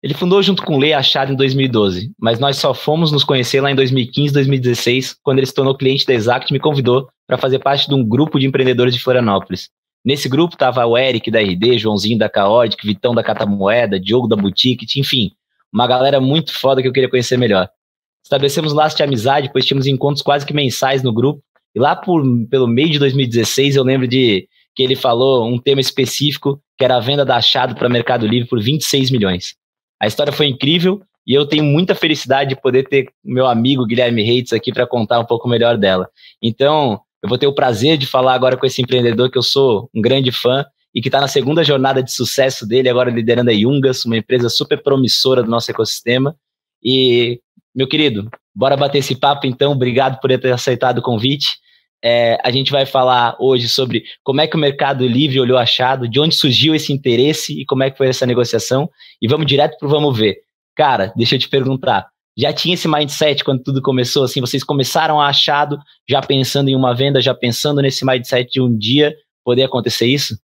Ele fundou junto com o Lê a Achado em 2012, mas nós só fomos nos conhecer lá em 2015, 2016, quando ele se tornou cliente da Exact e me convidou para fazer parte de um grupo de empreendedores de Florianópolis. Nesse grupo estava o Eric da RD, Joãozinho da Caódic, Vitão da Catamoeda, Diogo da Boutique, enfim, uma galera muito foda que eu queria conhecer melhor. Estabelecemos laços de amizade, pois tínhamos encontros quase que mensais no grupo, e lá pelo meio de 2016 eu lembro de que ele falou um tema específico, que era a venda da Achado para Mercado Livre por 26 milhões. A história foi incrível e eu tenho muita felicidade de poder ter meu amigo Guilherme Reitz aqui para contar um pouco melhor dela. Então, eu vou ter o prazer de falar agora com esse empreendedor que eu sou um grande fã e que está na segunda jornada de sucesso dele, agora liderando a Yungas, uma empresa super promissora do nosso ecossistema. E, meu querido, bora bater esse papo então, obrigado por ter aceitado o convite. A gente vai falar hoje sobre como é que o Mercado Livre olhou Achado, de onde surgiu esse interesse e como é que foi essa negociação. E vamos direto pro vamos ver. Cara, deixa eu te perguntar, já tinha esse mindset quando tudo começou? Assim, vocês começaram a Achado já pensando em uma venda, já pensando nesse mindset de um dia poder acontecer isso?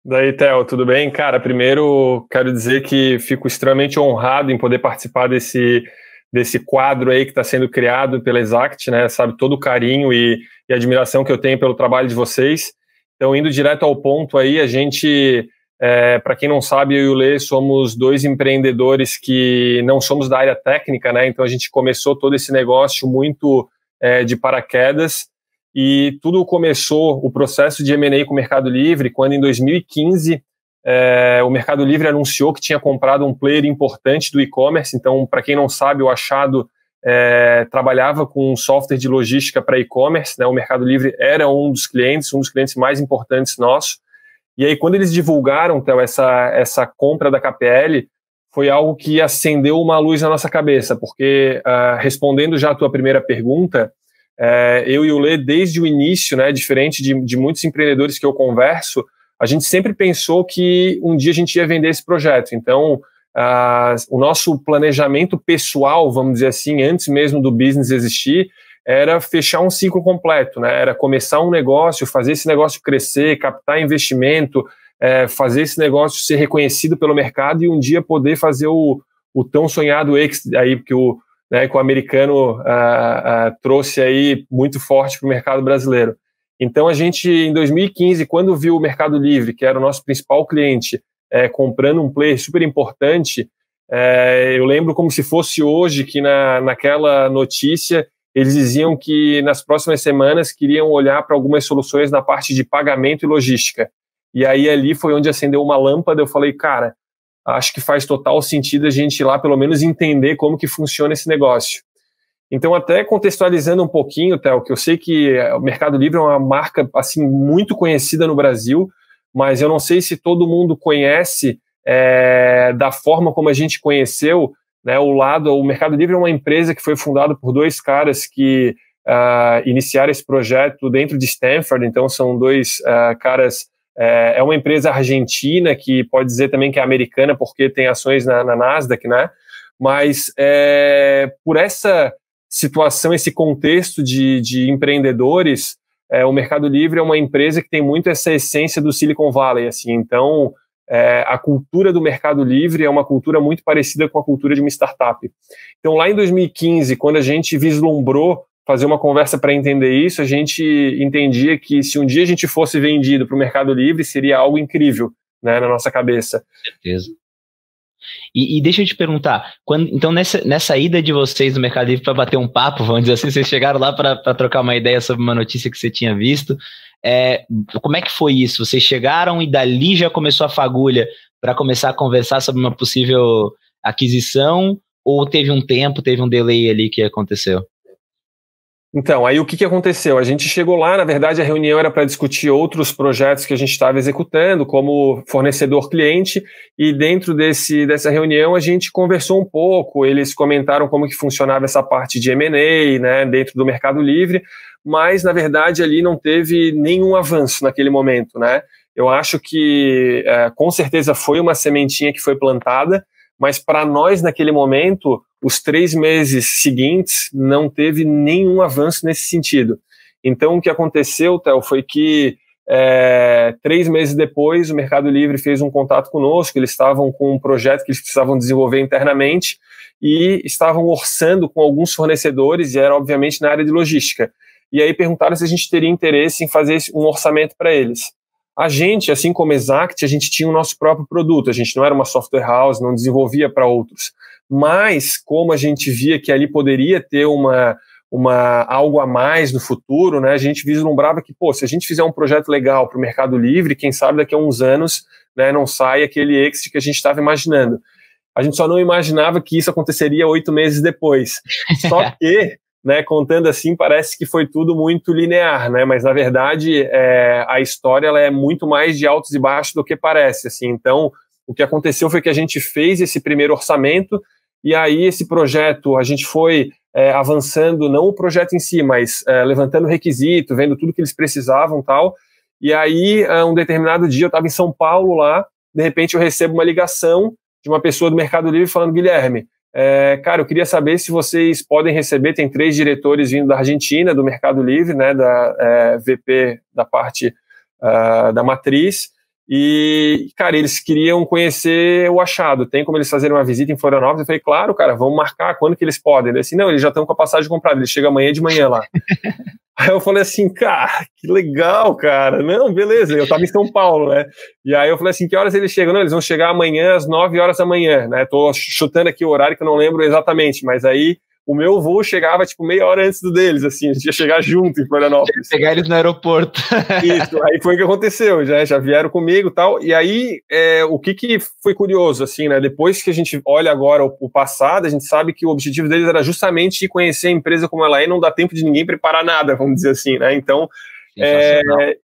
Daí, Theo, tudo bem? Cara, primeiro quero dizer que fico extremamente honrado em poder participar desse quadro aí que está sendo criado pela Exact, né? Sabe, todo o carinho e admiração que eu tenho pelo trabalho de vocês. Então, indo direto ao ponto aí, a gente, para quem não sabe, eu e o Lê somos dois empreendedores que não somos da área técnica, né? Então, a gente começou todo esse negócio muito de paraquedas e tudo começou, o processo de M&A com o Mercado Livre, quando em 2015 o Mercado Livre anunciou que tinha comprado um player importante do e-commerce. Então, para quem não sabe, o Achado trabalhava com um software de logística para e-commerce, né? O Mercado Livre era um dos clientes mais importantes nossos. E aí, quando eles divulgaram, Theo, essa compra da KPL, foi algo que acendeu uma luz na nossa cabeça, porque, respondendo já a tua primeira pergunta, eu e o Lê, desde o início, né, diferente de muitos empreendedores que eu converso, a gente sempre pensou que um dia a gente ia vender esse projeto. Então, o nosso planejamento pessoal, vamos dizer assim, antes mesmo do business existir, era fechar um ciclo completo, né? Era começar um negócio, fazer esse negócio crescer, captar investimento, fazer esse negócio ser reconhecido pelo mercado e um dia poder fazer o tão sonhado exit aí que o americano trouxe aí muito forte para o mercado brasileiro. Então, a gente, em 2015, quando viu o Mercado Livre, que era o nosso principal cliente, comprando um player super importante, eu lembro como se fosse hoje que naquela notícia eles diziam que nas próximas semanas queriam olhar para algumas soluções na parte de pagamento e logística. E aí ali foi onde acendeu uma lâmpada, eu falei, cara, acho que faz total sentido a gente ir lá pelo menos entender como que funciona esse negócio. Então, até contextualizando um pouquinho, Theo, que eu sei que o Mercado Livre é uma marca assim, muito conhecida no Brasil, mas eu não sei se todo mundo conhece da forma como a gente conheceu, né, o Mercado Livre é uma empresa que foi fundada por dois caras que iniciaram esse projeto dentro de Stanford. Então são dois caras, é uma empresa argentina que pode dizer também que é americana porque tem ações na Nasdaq, né, mas por essa situação, esse contexto de empreendedores, o Mercado Livre é uma empresa que tem muito essa essência do Silicon Valley, assim. Então a cultura do Mercado Livre é uma cultura muito parecida com a cultura de uma startup. Então, lá em 2015, quando a gente vislumbrou fazer uma conversa para entender isso, a gente entendia que se um dia a gente fosse vendido para o Mercado Livre, seria algo incrível, né, na nossa cabeça. Com certeza. E deixa eu te perguntar, então nessa ida de vocês no Mercado Livre para bater um papo, vamos dizer assim, vocês chegaram lá para trocar uma ideia sobre uma notícia que você tinha visto, como é que foi isso? Vocês chegaram e dali já começou a fagulha para começar a conversar sobre uma possível aquisição, ou teve um tempo, teve um delay ali que aconteceu? Então, aí o que aconteceu? A gente chegou lá, na verdade a reunião era para discutir outros projetos que a gente estava executando como fornecedor-cliente, e dentro dessa reunião a gente conversou um pouco, eles comentaram como que funcionava essa parte de M&A, né, dentro do Mercado Livre, mas na verdade ali não teve nenhum avanço naquele momento, né? Eu acho que com certeza foi uma sementinha que foi plantada, mas para nós naquele momento, os 3 meses seguintes não teve nenhum avanço nesse sentido. Então o que aconteceu, Theo, foi que 3 meses depois, o Mercado Livre fez um contato conosco, eles estavam com um projeto que eles precisavam desenvolver internamente e estavam orçando com alguns fornecedores, e era obviamente na área de logística. E aí perguntaram se a gente teria interesse em fazer um orçamento para eles. A gente, assim como a Exact, a gente tinha o nosso próprio produto, a gente não era uma software house, não desenvolvia para outros. Mas, como a gente via que ali poderia ter algo a mais no futuro, né, a gente vislumbrava que, se a gente fizer um projeto legal para o Mercado Livre, quem sabe daqui a uns anos, né, não sai aquele exit que a gente estava imaginando. A gente só não imaginava que isso aconteceria 8 meses depois. Só que, né, contando assim, parece que foi tudo muito linear, né, mas na verdade a história ela é muito mais de altos e baixos do que parece, assim. Então, o que aconteceu foi que a gente fez esse primeiro orçamento, e aí esse projeto, a gente foi avançando, não o projeto em si, mas levantando requisito, vendo tudo que eles precisavam e tal, e aí um determinado dia eu estava em São Paulo lá, de repente eu recebo uma ligação de uma pessoa do Mercado Livre falando: Guilherme, cara, eu queria saber se vocês podem receber, tem 3 diretores vindo da Argentina, do Mercado Livre, né, da VP da parte da matriz, e, cara, eles queriam conhecer o Achado, tem como eles fazerem uma visita em Florianópolis? Eu falei: claro, cara, vamos marcar, quando que eles podem? Ele disse: não, eles já estão com a passagem comprada, eles chegam amanhã de manhã lá. Aí eu falei assim: cara, que legal, cara. Não, beleza, eu tava em São Paulo, né? E aí eu falei assim: que horas eles chegam? Não, eles vão chegar amanhã às 9 horas da manhã, né? Tô chutando aqui o horário que eu não lembro exatamente, mas aí o meu voo chegava tipo meia hora antes do deles, assim, a gente ia chegar junto em Florianópolis. Pegar eles no aeroporto. Isso, aí foi o que aconteceu, já vieram comigo e tal, e aí o que foi curioso, assim, né, depois que a gente olha agora o passado, a gente sabe que o objetivo deles era justamente conhecer a empresa como ela é e não dar tempo de ninguém preparar nada, vamos dizer assim, né, então,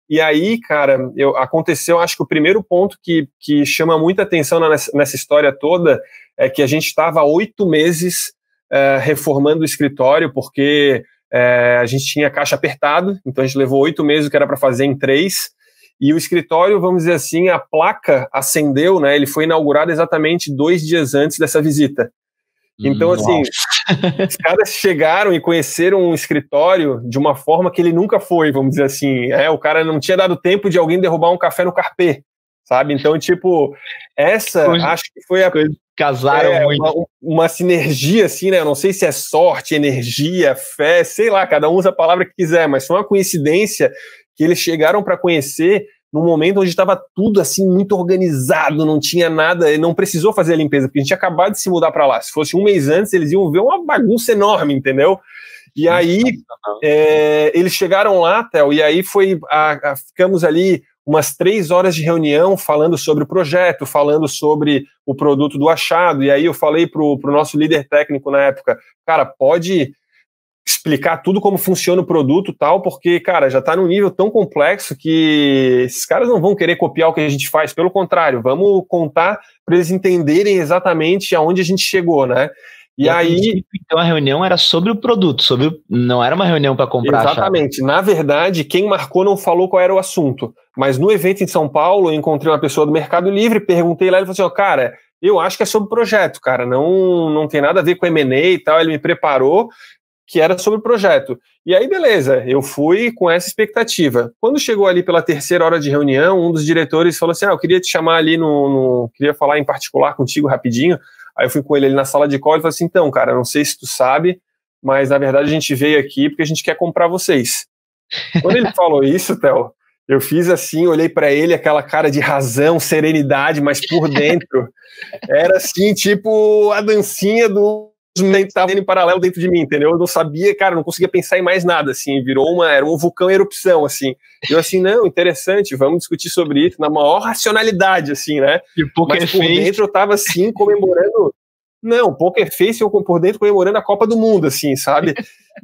e aí, cara, aconteceu, acho que o primeiro ponto que chama muita atenção nessa história toda é que a gente estava há 8 meses reformando o escritório, porque a gente tinha caixa apertado, então a gente levou 8 meses, o que era para fazer em 3, e o escritório, vamos dizer assim, a placa acendeu, né, ele foi inaugurado exatamente 2 dias antes dessa visita. Então, assim, os caras chegaram e conheceram um escritório de uma forma que ele nunca foi, vamos dizer assim, o cara não tinha dado tempo de alguém derrubar um café no carpê, sabe? Então, tipo, acho que foi casaram muito. Uma sinergia, assim, né? Eu não sei se é sorte, energia, fé, sei lá, cada um usa a palavra que quiser, mas foi uma coincidência que eles chegaram para conhecer num momento onde estava tudo assim muito organizado, não tinha nada, não precisou fazer a limpeza, porque a gente tinha acabado de se mudar para lá. Se fosse um mês antes, eles iam ver uma bagunça enorme, entendeu? E aí, eles chegaram lá, Theo, e aí ficamos ali umas 3 horas de reunião falando sobre o projeto, falando sobre o produto do Achado, e aí eu falei pro nosso líder técnico na época: cara, pode explicar tudo como funciona o produto e tal, porque, cara, já está num nível tão complexo que esses caras não vão querer copiar o que a gente faz, pelo contrário, vamos contar para eles entenderem exatamente aonde a gente chegou, né? E aí, então a reunião era sobre o produto, não era uma reunião para comprar. Exatamente. Na verdade, quem marcou não falou qual era o assunto. Mas no evento em São Paulo, eu encontrei uma pessoa do Mercado Livre, perguntei lá, ele falou assim: cara, eu acho que é sobre o projeto, cara, não tem nada a ver com M&A e tal. Ele me preparou que era sobre o projeto. E aí, beleza, eu fui com essa expectativa. Quando chegou ali pela 3ª hora de reunião, um dos diretores falou assim: eu queria te chamar ali queria falar em particular contigo rapidinho. Aí eu fui com ele ali na sala de call e falei assim: então, cara, não sei se tu sabe, mas na verdade a gente veio aqui porque a gente quer comprar vocês. Quando ele falou isso, Theo, eu fiz assim, olhei para ele, aquela cara de razão, serenidade, mas por dentro era assim, tipo a dancinha do estava em paralelo dentro de mim, entendeu? Eu não sabia, cara, não conseguia pensar em mais nada, assim, era um vulcão em erupção, assim. Eu assim, não, interessante, vamos discutir sobre isso na maior racionalidade, assim, né? E mas por dentro eu tava assim, comemorando. Não, Poker Face eu por dentro comemorando a Copa do Mundo, assim, sabe?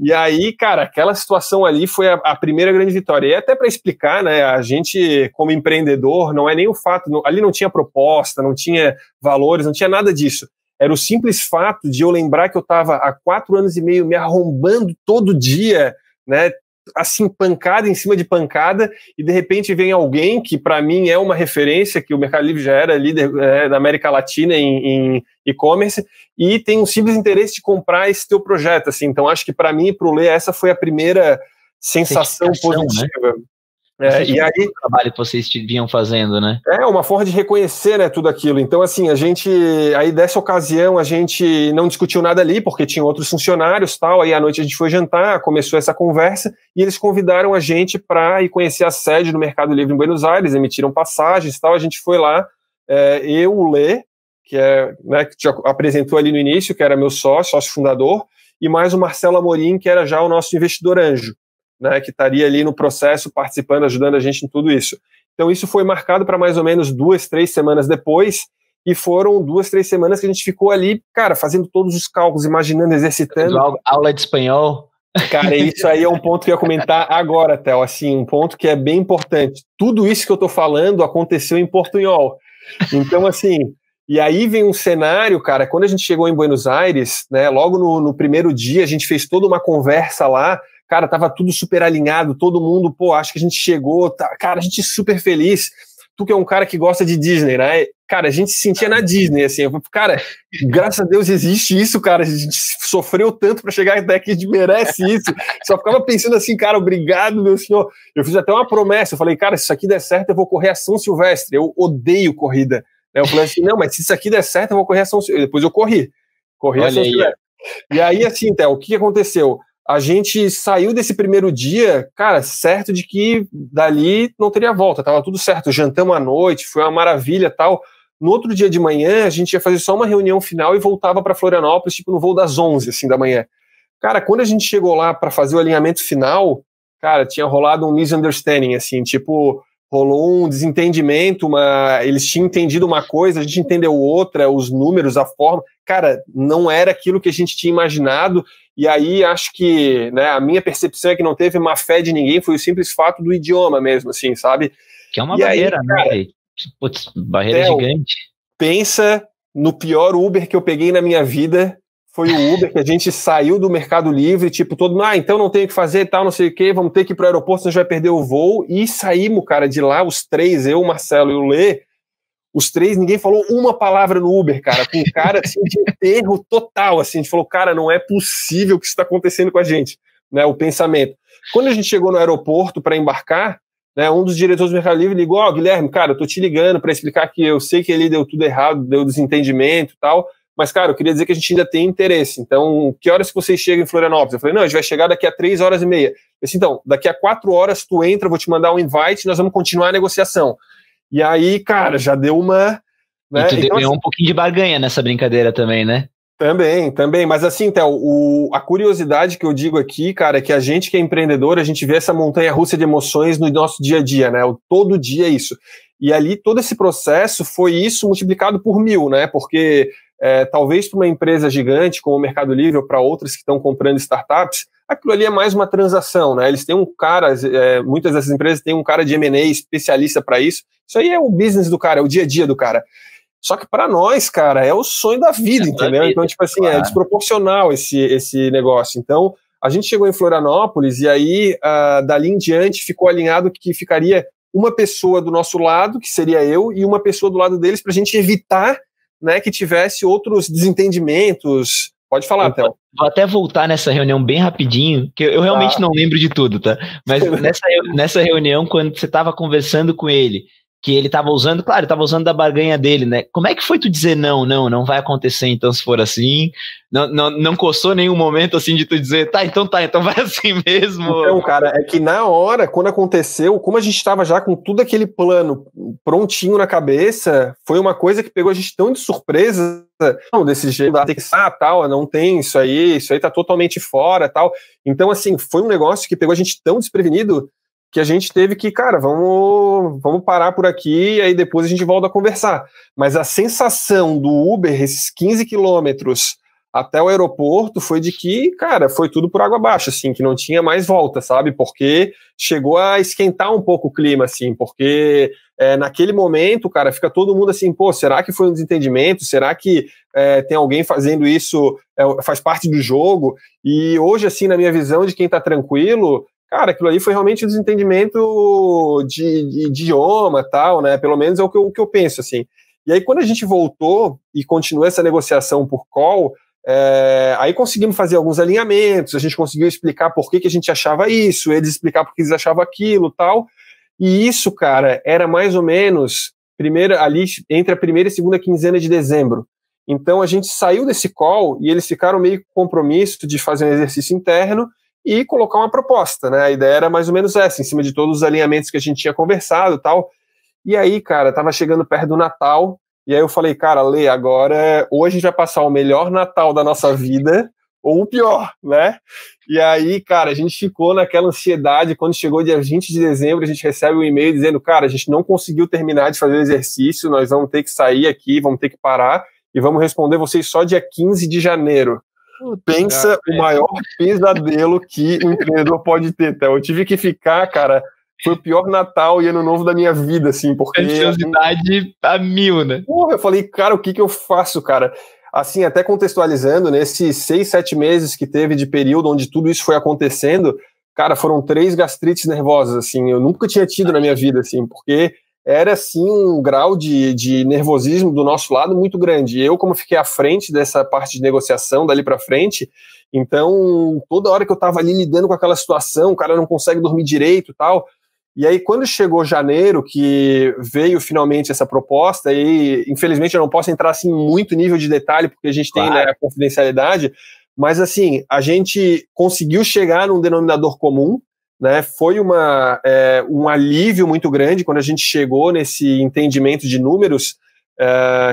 E aí, cara, aquela situação ali foi a primeira grande vitória. E até para explicar, né, a gente, como empreendedor, não é nem o fato, ali não tinha proposta, não tinha valores, não tinha nada disso. Era o simples fato de eu lembrar que eu estava há 4 anos e meio me arrombando todo dia, né, assim, pancada em cima de pancada, e de repente vem alguém que para mim é uma referência, que o Mercado Livre já era líder da América Latina em e-commerce, e tem um simples interesse de comprar esse teu projeto, assim. Então acho que para mim e para o Lê essa foi a primeira sensação positiva. Né? E aí o trabalho que vocês vinham fazendo, né? É uma forma de reconhecer, né, tudo aquilo. Então, assim, aí dessa ocasião, a gente não discutiu nada ali, porque tinha outros funcionários, tal. Aí à noite a gente foi jantar, começou essa conversa, e eles convidaram a gente para ir conhecer a sede do Mercado Livre em Buenos Aires, emitiram passagens, tal. A gente foi lá, eu, o Lê, que que te apresentou ali no início, que era meu sócio fundador, e mais o Marcelo Amorim, que era já o nosso investidor anjo, né, que estaria ali no processo, participando, ajudando a gente em tudo isso. Então isso foi marcado para mais ou menos 2, 3 semanas depois, e foram 2, 3 semanas que a gente ficou ali, cara, fazendo todos os cálculos, imaginando, exercitando. Aula de espanhol. Cara, isso aí é um ponto que eu ia comentar agora, Theo, assim, um ponto que é bem importante. Tudo isso que eu tô falando aconteceu em portunhol. Então, assim, e aí vem um cenário, cara, quando a gente chegou em Buenos Aires, né, logo no primeiro dia, a gente fez toda uma conversa lá. Cara, tava tudo super alinhado, todo mundo, pô, acho que a gente chegou, cara, a gente super feliz. Tu que é um cara que gosta de Disney, né? Cara, a gente se sentia na Disney, assim. Eu falei, cara, graças a Deus existe isso, cara. A gente sofreu tanto para chegar até aqui, a gente merece isso. Só ficava pensando assim, cara, obrigado, meu senhor. Eu fiz até uma promessa, eu falei, cara, se isso aqui der certo, eu vou correr a São Silvestre. Eu odeio corrida. Eu falei assim, não, mas se isso aqui der certo, eu vou correr a São Silvestre. Depois eu corri a São Silvestre. E aí, assim, Theo, o que aconteceu? A gente saiu desse primeiro dia, cara, certo de que dali não teria volta, tava tudo certo, jantamos à noite, foi uma maravilha e tal. No outro dia de manhã, a gente ia fazer só uma reunião final e voltava para Florianópolis, tipo, no voo das 11, assim, da manhã. Cara, quando a gente chegou lá para fazer o alinhamento final, cara, tinha rolado um misunderstanding, assim, tipo, rolou um desentendimento, eles tinham entendido uma coisa, a gente entendeu outra, os números, a forma, cara, não era aquilo que a gente tinha imaginado. E aí acho que, né, a minha percepção é que não teve má fé de ninguém, foi o simples fato do idioma mesmo, assim, sabe? Que é uma barreira, aí, cara, né? Putz, barreira gigante. Pensa no pior Uber que eu peguei na minha vida, foi o Uber que a gente saiu do Mercado Livre, tipo, então não tem o que fazer, tal, não sei o quê, vamos ter que ir pro aeroporto, senão a gente vai perder o voo, e saímos, cara, de lá, os três, eu, o Marcelo e o Lê, os três, ninguém falou uma palavra no Uber, cara, com cara assim, de enterro total, assim, a gente falou, cara, não é possível que isso está acontecendo com a gente, né, o pensamento. Quando a gente chegou no aeroporto para embarcar, né, um dos diretores do Mercado Livre ligou, Guilherme, cara, eu tô te ligando para explicar que eu sei que ali deu tudo errado, deu desentendimento e tal, mas, cara, eu queria dizer que a gente ainda tem interesse, então, que horas que vocês chegam em Florianópolis? Eu falei, não, a gente vai chegar daqui a 3 horas e meia. Eu disse, então, daqui a 4 horas tu entra, eu vou te mandar um invite, nós vamos continuar a negociação. E aí, cara, já deu uma... Né? E tu então, ganhou um pouquinho de barganha nessa brincadeira também, né? Também. Mas assim, Theo, a curiosidade que eu digo aqui, cara, é que a gente que é empreendedor, a gente vê essa montanha-russa de emoções no nosso dia a dia, né? Todo dia é isso. E ali, todo esse processo foi isso multiplicado por 1000, né? Porque talvez para uma empresa gigante como o Mercado Livre ou para outras que estão comprando startups, aquilo ali é mais uma transação, né? Eles têm um cara, muitas dessas empresas têm um cara de M&A especialista para isso. Isso aí é o business do cara, é o dia a dia do cara. Só que para nós, cara, é o sonho da vida, entendeu? Então, tipo assim, é desproporcional esse negócio. Então, a gente chegou em Florianópolis e aí, dali em diante, ficou alinhado que ficaria uma pessoa do nosso lado, que seria eu, e uma pessoa do lado deles, para a gente evitar, né, que tivesse outros desentendimentos. Pode falar, Theo. Vou até voltar nessa reunião bem rapidinho, que eu realmente não lembro de tudo, tá? Mas nessa reunião, quando você estava conversando com ele, que ele estava usando, claro, estava usando da barganha dele, né? Como é que foi tu dizer não vai acontecer então se for assim? Não coçou nenhum momento assim de tu dizer, então vai assim mesmo? Então, cara, é que na hora, quando aconteceu, como a gente estava já com tudo aquele plano prontinho na cabeça, foi uma coisa que pegou a gente tão de surpresa, não, desse jeito, tem que tal, não tem isso aí tá totalmente fora, tal. Então, assim, foi um negócio que pegou a gente tão desprevenido que a gente teve que, cara, vamos parar por aqui e aí depois a gente volta a conversar. Mas a sensação do Uber, esses 15 quilômetros até o aeroporto, foi de que, cara, foi tudo por água abaixo, assim, que não tinha mais volta, sabe? Porque chegou a esquentar um pouco o clima, assim, porque naquele momento, cara, fica todo mundo assim, pô, será que foi um desentendimento? Será que tem alguém fazendo isso, faz parte do jogo? E hoje, assim, na minha visão de quem tá tranquilo, cara, aquilo ali foi realmente um desentendimento de idioma e tal, né? Pelo menos é o que eu penso, assim. E aí, quando a gente voltou e continuou essa negociação por call, aí conseguimos fazer alguns alinhamentos, a gente conseguiu explicar por que a gente achava isso, eles explicar por que eles achavam aquilo e tal. E isso, cara, era mais ou menos ali entre a primeira e segunda quinzena de dezembro. Então a gente saiu desse call e eles ficaram meio com compromisso de fazer um exercício interno e colocar uma proposta, né? A ideia era mais ou menos essa, em cima de todos os alinhamentos que a gente tinha conversado e tal. E aí, cara, tava chegando perto do Natal, e aí eu falei, cara, Lê, agora ou a gente vai passar o melhor Natal da nossa vida, ou o pior, né? E aí, cara, a gente ficou naquela ansiedade, quando chegou dia 20 de dezembro, a gente recebe um e-mail dizendo, cara, a gente não conseguiu terminar de fazer o exercício, nós vamos ter que sair aqui, vamos ter que parar, e vamos responder vocês só dia 15 de janeiro. Pensa o maior pesadelo que um empreendedor pode ter, tá? Eu tive que ficar, cara, foi o pior Natal e Ano Novo da minha vida, assim, porque... Ansiosidade a mil, né? Porra, eu falei, cara, o que eu faço, cara? Assim, até contextualizando, nesses 6, 7 meses que teve de período onde tudo isso foi acontecendo, cara, foram 3 gastrites nervosas, assim, eu nunca tinha tido na minha vida, assim, porque era, assim, um grau de nervosismo do nosso lado muito grande. Eu, como fiquei à frente dessa parte de negociação, dali pra frente, então, toda hora que eu tava ali lidando com aquela situação, o cara não consegue dormir direito e tal. E aí, quando chegou janeiro, que veio finalmente essa proposta, e infelizmente eu não posso entrar assim muito nível de detalhe, porque a gente tem, né, a confidencialidade, mas assim, a gente conseguiu chegar num denominador comum, né? Foi um alívio muito grande quando a gente chegou nesse entendimento de números,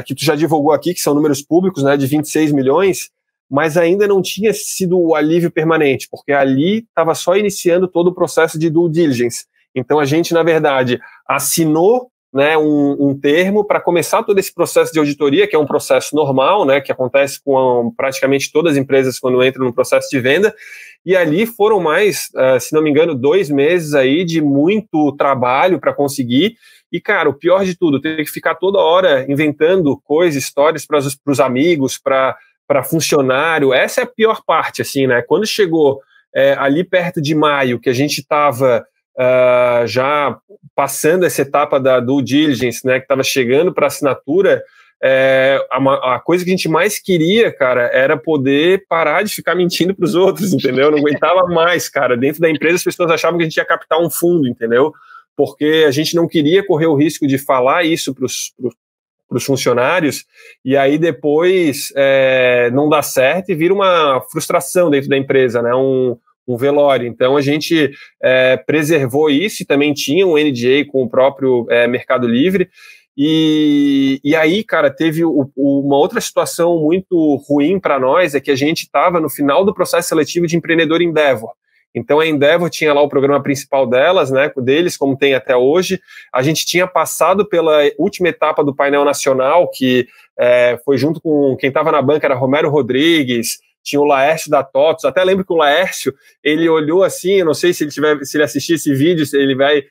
que tu já divulgou aqui, que são números públicos, né, de 26 milhões, mas ainda não tinha sido o alívio permanente, porque ali estava só iniciando todo o processo de due diligence. Então a gente, na verdade, assinou, né, um termo para começar todo esse processo de auditoria, que é um processo normal, né, que acontece com praticamente todas as empresas quando entram no processo de venda, e ali foram mais, se não me engano, 2 meses aí de muito trabalho para conseguir. E, cara, o pior de tudo, ter que ficar toda hora inventando coisas, histórias para os amigos, para funcionário, essa é a pior parte, assim, né? Quando chegou ali perto de maio, que a gente estava já passando essa etapa da due diligence, né, que estava chegando para assinatura, a coisa que a gente mais queria, cara, era poder parar de ficar mentindo para os outros, entendeu? Eu não aguentava mais, cara. Dentro da empresa as pessoas achavam que a gente ia captar um fundo, entendeu? Porque a gente não queria correr o risco de falar isso para os funcionários, e aí depois não dá certo e vira uma frustração dentro da empresa, né? Um velório. Então a gente preservou isso e também tinha um NDA com o próprio Mercado Livre. E aí, cara, teve uma outra situação muito ruim para nós, é que a gente estava no final do processo seletivo de empreendedor Endeavor. Então a Endeavor tinha lá o programa principal delas, né, deles, como tem até hoje. A gente tinha passado pela última etapa do painel nacional, que foi junto com quem estava na banca, era Romero Rodrigues, tinha o Laércio da TOTOS. Até lembro que o Laércio, ele olhou assim, eu não sei se ele assistir esse vídeo, se ele vai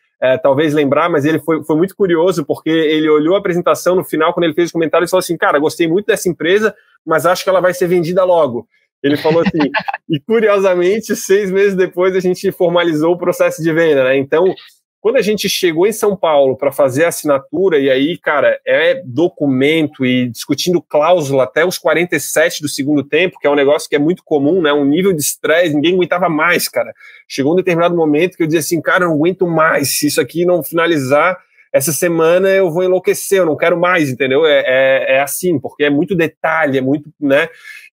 talvez lembrar, mas ele foi muito curioso, porque ele olhou a apresentação no final, quando ele fez os comentários, e falou assim, cara, gostei muito dessa empresa, mas acho que ela vai ser vendida logo. Ele falou assim, e curiosamente, 6 meses depois a gente formalizou o processo de venda, né? Então, quando a gente chegou em São Paulo para fazer a assinatura, e aí, cara, documento e discutindo cláusula até os 47 do segundo tempo, que é um negócio que é muito comum, né? Um nível de estresse, ninguém aguentava mais, cara. Chegou um determinado momento que eu dizia assim, cara, eu não aguento mais, se isso aqui não finalizar essa semana eu vou enlouquecer, eu não quero mais, entendeu? É assim, porque é muito detalhe, é muito, né?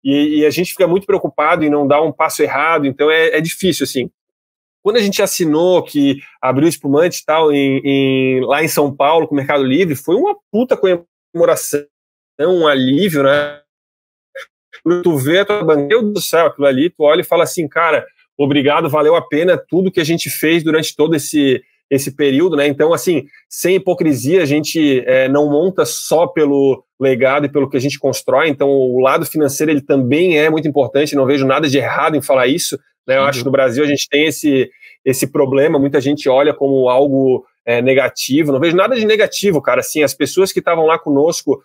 E a gente fica muito preocupado em não dar um passo errado, então é difícil, assim. Quando a gente assinou, que abriu espumante e tal, lá em São Paulo, com o Mercado Livre, foi uma puta comemoração, um alívio, né? Tu vê a tua banca, Deus do céu, aquilo ali, tu olha e fala assim, cara, obrigado, valeu a pena tudo que a gente fez durante todo esse período, né? Então, assim, sem hipocrisia, a gente não monta só pelo legado e pelo que a gente constrói, então o lado financeiro ele também é muito importante, não vejo nada de errado em falar isso, né? Eu acho que no Brasil a gente tem esse problema, muita gente olha como algo negativo, não vejo nada de negativo, cara, assim, as pessoas que estavam lá conosco,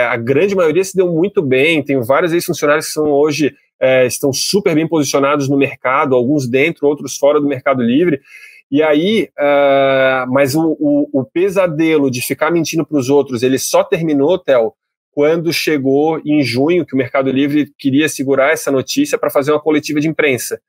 a grande maioria se deu muito bem, tem vários ex-funcionários que são hoje, estão super bem posicionados no mercado, alguns dentro, outros fora do Mercado Livre. E aí, mas o pesadelo de ficar mentindo para os outros, ele só terminou, Theo, quando chegou em junho, que o Mercado Livre queria segurar essa notícia para fazer uma coletiva de imprensa.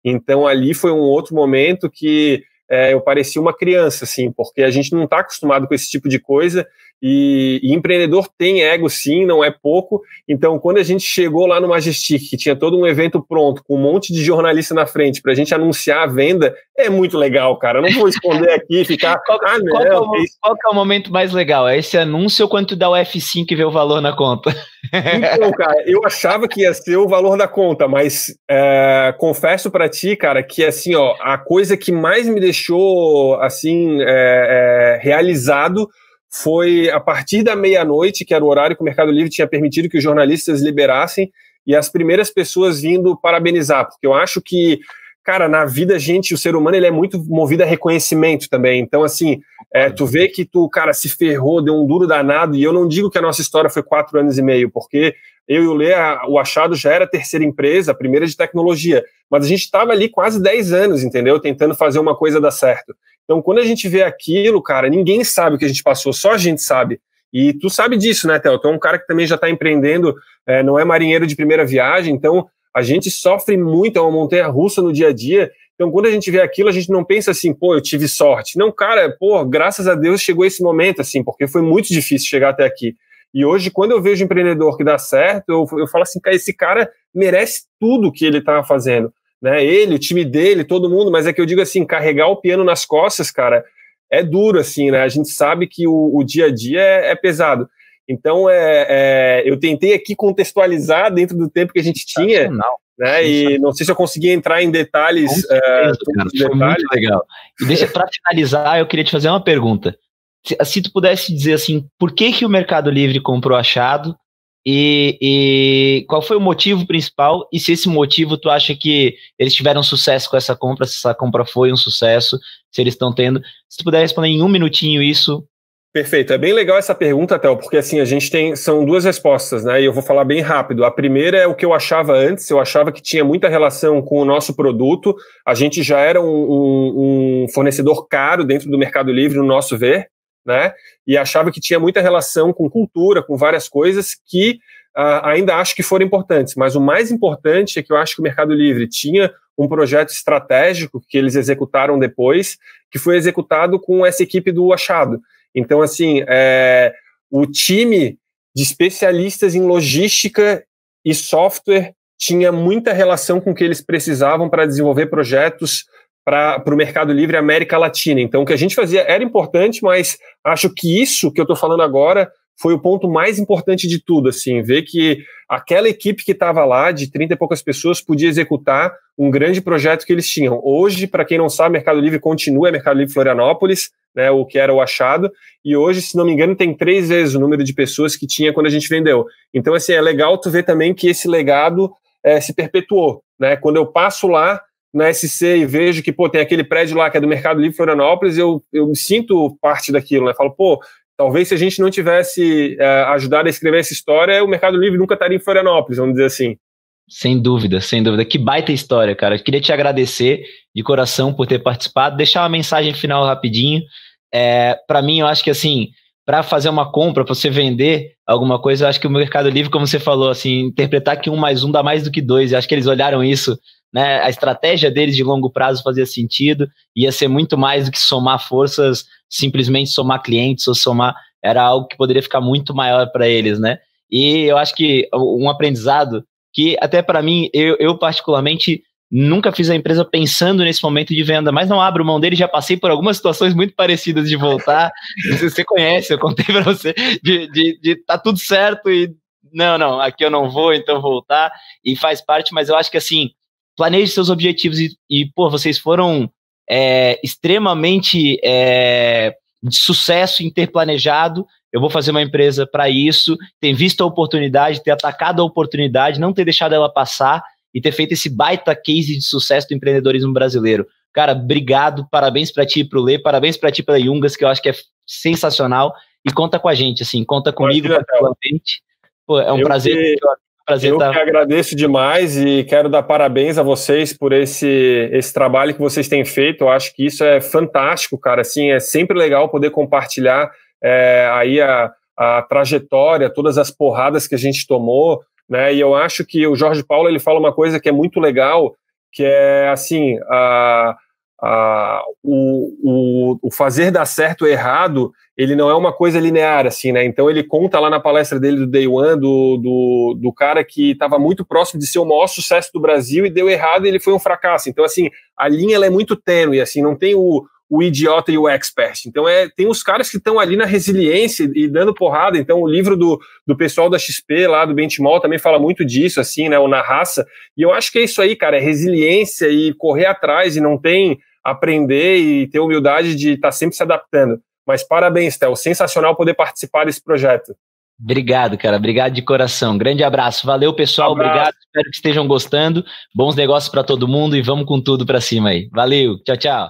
Então ali foi um outro momento que eu parecia uma criança, assim, porque a gente não está acostumado com esse tipo de coisa, e empreendedor tem ego, sim, não é pouco. Então, quando a gente chegou lá no Majestic, que tinha todo um evento pronto, com um monte de jornalista na frente, para a gente anunciar a venda, é muito legal, cara. Eu não vou esconder aqui e ficar... Qual que é o momento mais legal? É esse anúncio ou quando tu dá o F5 e vê o valor na conta? Então, cara, eu achava que ia ser o valor da conta, mas confesso pra ti, cara, que assim, ó, a coisa que mais me deixou, assim, realizado foi a partir da meia-noite, que era o horário que o Mercado Livre tinha permitido que os jornalistas liberassem, e as primeiras pessoas vindo parabenizar, porque eu acho que, cara, na vida, o ser humano, ele é muito movido a reconhecimento também. Então, assim, tu vê que tu, cara, se ferrou, deu um duro danado, e eu não digo que a nossa história foi 4 anos e meio, porque eu e o Lê, o Achado já era a terceira empresa, a primeira de tecnologia, mas a gente estava ali quase 10 anos, entendeu? Tentando fazer uma coisa dar certo. Então, quando a gente vê aquilo, cara, ninguém sabe o que a gente passou, só a gente sabe. E tu sabe disso, né, Theo? Tu é um cara que também já está empreendendo, não é marinheiro de primeira viagem, então a gente sofre muito, é uma montanha-russa no dia a dia. Então, quando a gente vê aquilo, a gente não pensa assim, pô, eu tive sorte. Não, cara, pô, graças a Deus chegou esse momento, assim, porque foi muito difícil chegar até aqui. E hoje, quando eu vejo um empreendedor que dá certo, eu falo assim, cara, esse cara merece tudo que ele tá fazendo, né? Ele, o time dele, todo mundo, mas é que eu digo assim, carregar o piano nas costas, cara, é duro, assim, né? A gente sabe que o dia a dia é pesado. Então, eu tentei aqui contextualizar dentro do tempo que a gente tinha, né? E não sei se eu consegui entrar em detalhes. Foi muito legal. E deixa para finalizar, eu queria te fazer uma pergunta. Se tu pudesse dizer assim, por que o Mercado Livre comprou Achado e qual foi o motivo principal, e se esse motivo tu acha que eles tiveram sucesso com essa compra, se essa compra foi um sucesso, se eles estão tendo, se tu puder responder em 1 minutinho isso. Perfeito, é bem legal essa pergunta, Theo, porque assim, a gente são 2 respostas, né, e eu vou falar bem rápido. A primeira é o que eu achava antes, eu achava que tinha muita relação com o nosso produto, a gente já era um fornecedor caro dentro do Mercado Livre, no nosso ver, né, e achava que tinha muita relação com cultura, com várias coisas que ainda acho que foram importantes, mas o mais importante é que eu acho que o Mercado Livre tinha um projeto estratégico que eles executaram depois, que foi executado com essa equipe do Achado. Então, assim, o time de especialistas em logística e software tinha muita relação com o que eles precisavam para desenvolver projetos para o Mercado Livre América Latina. Então, o que a gente fazia era importante, mas acho que isso que eu estou falando agora foi o ponto mais importante de tudo, assim, ver que aquela equipe que estava lá, de 30 e poucas pessoas, podia executar um grande projeto que eles tinham. Hoje, para quem não sabe, Mercado Livre continua, Mercado Livre Florianópolis, né, o que era o Achado, e hoje, se não me engano, tem 3 vezes o número de pessoas que tinha quando a gente vendeu. Então, assim, é legal tu ver também que esse legado se perpetuou, né? Quando eu passo lá na SC e vejo que, pô, tem aquele prédio lá que é do Mercado Livre Florianópolis, eu me sinto parte daquilo, né? Falo, pô, talvez se a gente não tivesse ajudado a escrever essa história, o Mercado Livre nunca estaria em Florianópolis, vamos dizer assim. Sem dúvida, sem dúvida. Que baita história, cara. Eu queria te agradecer de coração por ter participado. Deixar uma mensagem final rapidinho. Para mim, eu acho que assim, para fazer uma compra, para você vender alguma coisa, eu acho que o Mercado Livre, como você falou, assim, interpretar que 1 mais 1 dá mais do que 2. Eu acho que eles olharam isso, né? A estratégia deles de longo prazo fazia sentido. Ia ser muito mais do que somar forças, simplesmente somar clientes ou somar. Era algo que poderia ficar muito maior para eles, né? E eu acho que um aprendizado que até para mim, eu particularmente nunca fiz a empresa pensando nesse momento de venda, mas não abro mão dele, já passei por algumas situações muito parecidas de voltar, você conhece, eu contei para você, de tá tudo certo e não, aqui eu não vou, então voltar, e faz parte, mas eu acho que assim, planeje seus objetivos e pô, vocês foram extremamente de sucesso em ter planejado. Eu vou fazer uma empresa para isso, ter visto a oportunidade, ter atacado a oportunidade, não ter deixado ela passar e ter feito esse baita case de sucesso do empreendedorismo brasileiro. Cara, obrigado, parabéns para ti e pro Lê, parabéns para ti pela Yungas, que eu acho que é sensacional, e conta com a gente, assim, conta comigo particularmente. Pô, é um prazer. Eu que agradeço demais e quero dar parabéns a vocês por esse trabalho que vocês têm feito. Eu acho que isso é fantástico, cara. Assim, é sempre legal poder compartilhar aí a trajetória, todas as porradas que a gente tomou, né? E eu acho que o Jorge Paulo ele fala uma coisa que é muito legal, que é assim, o fazer dar certo ou errado, ele não é uma coisa linear, assim, né? Então ele conta lá na palestra dele do Day One, do cara que estava muito próximo de ser o maior sucesso do Brasil e deu errado e ele foi um fracasso. Então, assim, a linha ela é muito tênue, assim, não tem o idiota e o expert. Então tem os caras que estão ali na resiliência e dando porrada. Então o livro do pessoal da XP lá, do Benchmall, também fala muito disso, assim, né, o Na Raça. E eu acho que é isso aí, cara, é resiliência e correr atrás e não tem aprender e ter humildade de estar sempre se adaptando. Mas parabéns, Theo, sensacional poder participar desse projeto. Obrigado, cara, obrigado de coração. Grande abraço, valeu pessoal, obrigado, espero que estejam gostando. Bons negócios para todo mundo e vamos com tudo para cima aí. Valeu, tchau, tchau.